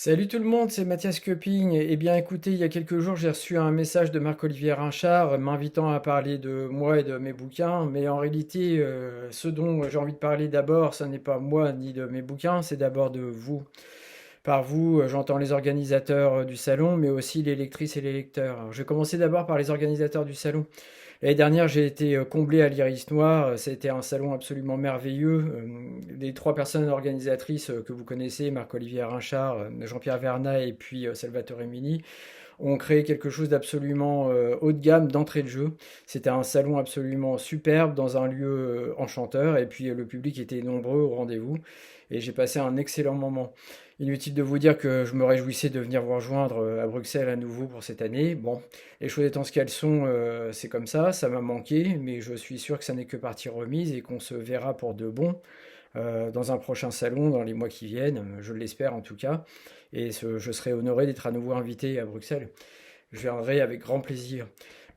Salut tout le monde, c'est Mathias Köpping. Eh bien écoutez, il y a quelques jours, j'ai reçu un message de Marc-Olivier Rinchard m'invitant à parler de moi et de mes bouquins. Mais en réalité, ce dont j'ai envie de parler d'abord, ce n'est pas moi ni de mes bouquins, c'est d'abord de vous. Par vous, j'entends les organisateurs du salon, mais aussi les lectrices et les lecteurs. Alors, je vais commencer d'abord par les organisateurs du salon. L'année dernière, j'ai été comblé à l'Iris Noir. Ça a été un salon absolument merveilleux. Les trois personnes organisatrices que vous connaissez, Marc-Olivier Rinchard, Jean-Pierre Vernat et puis Salvatore Mini, ont créé quelque chose d'absolument haut de gamme d'entrée de jeu. C'était un salon absolument superbe dans un lieu enchanteur et puis le public était nombreux au rendez-vous et j'ai passé un excellent moment. Inutile de vous dire que je me réjouissais de venir vous rejoindre à Bruxelles à nouveau pour cette année. Bon, les choses étant ce qu'elles sont, c'est comme ça m'a manqué, mais je suis sûr que ça n'est que partie remise et qu'on se verra pour de bon dans un prochain salon dans les mois qui viennent, je l'espère en tout cas, et je serai honoré d'être à nouveau invité à Bruxelles. Je viendrai avec grand plaisir.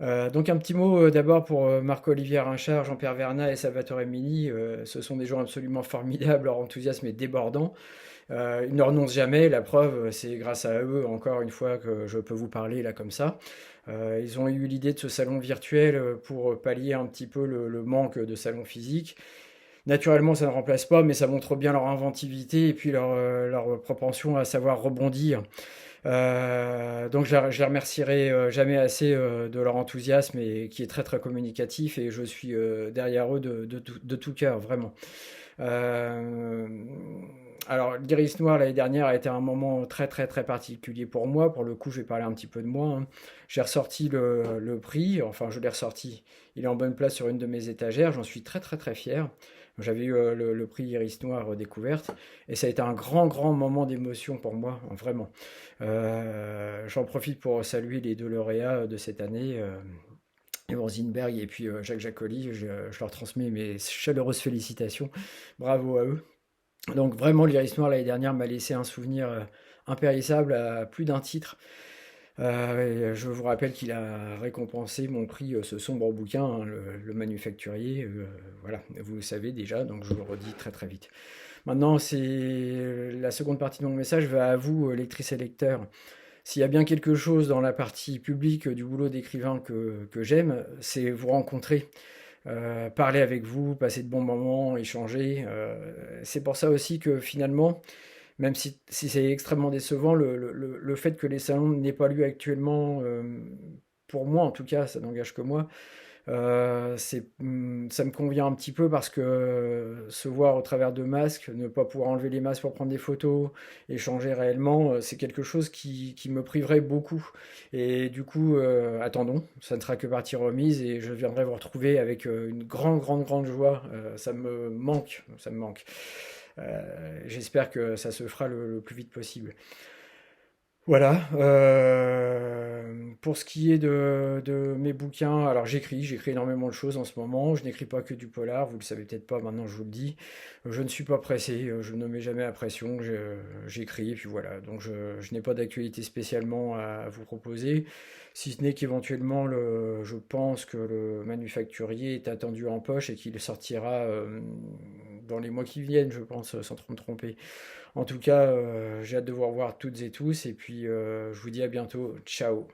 Donc un petit mot d'abord pour Marc-Olivier Rinchard, Jean-Pierre Vernat et Salvatore Mini. Ce sont des gens absolument formidables, leur enthousiasme est débordant. Ils ne renoncent jamais, la preuve, c'est grâce à eux, encore une fois, que je peux vous parler là comme ça. Ils ont eu l'idée de ce salon virtuel pour pallier un petit peu le manque de salon physique. Naturellement, ça ne remplace pas, mais ça montre bien leur inventivité et puis leur propension à savoir rebondir. Donc je les remercierai jamais assez de leur enthousiasme et qui est très très communicatif et je suis derrière eux de tout cœur, vraiment. Euh, alors, l'Iris Noir l'année dernière a été un moment très très très particulier pour moi. Pour le coup, je vais parler un petit peu de moi, hein. J'ai ressorti le prix, enfin je l'ai ressorti. Il est en bonne place sur une de mes étagères. J'en suis très très très fier. J'avais eu le prix Iris Noir découverte et ça a été un grand grand moment d'émotion pour moi, hein, vraiment. J'en profite pour saluer les deux lauréats de cette année. Yvon Zinberg et puis Jacques Jacoli, je leur transmets mes chaleureuses félicitations. Bravo à eux. Donc vraiment, l'Iris Noir l'année dernière m'a laissé un souvenir impérissable à plus d'un titre. Et je vous rappelle qu'il a récompensé mon prix, ce sombre bouquin, hein, le Manufacturier. Voilà, vous le savez déjà, donc je le redis très très vite. Maintenant, c'est la seconde partie de mon message va à vous, lectrices et lecteurs. S'il y a bien quelque chose dans la partie publique du boulot d'écrivain que j'aime, c'est vous rencontrer, parler avec vous, passer de bons moments, échanger. C'est pour ça aussi que finalement, même si c'est extrêmement décevant, le fait que les salons n'aient pas lieu actuellement, pour moi en tout cas, ça n'engage que moi, ça me convient un petit peu parce que se voir au travers de masques, ne pas pouvoir enlever les masques pour prendre des photos, échanger réellement, c'est quelque chose qui me priverait beaucoup. Et du coup, attendons, ça ne sera que partie remise et je viendrai vous retrouver avec une grande, grande, grande joie. Ça me manque, ça me manque. J'espère que ça se fera le plus vite possible. Voilà. Pour ce qui est de mes bouquins, alors j'écris énormément de choses en ce moment. Je n'écris pas que du polar, vous le savez peut-être pas, maintenant je vous le dis. Je ne suis pas pressé, je ne mets jamais la pression, j'écris, et puis voilà. Donc je n'ai pas d'actualité spécialement à vous proposer, si ce n'est qu'éventuellement, je pense que le manufacturier est attendu en poche et qu'il sortira dans les mois qui viennent, je pense, sans trop me tromper. En tout cas, j'ai hâte de vous revoir toutes et tous et puis je vous dis à bientôt. Ciao.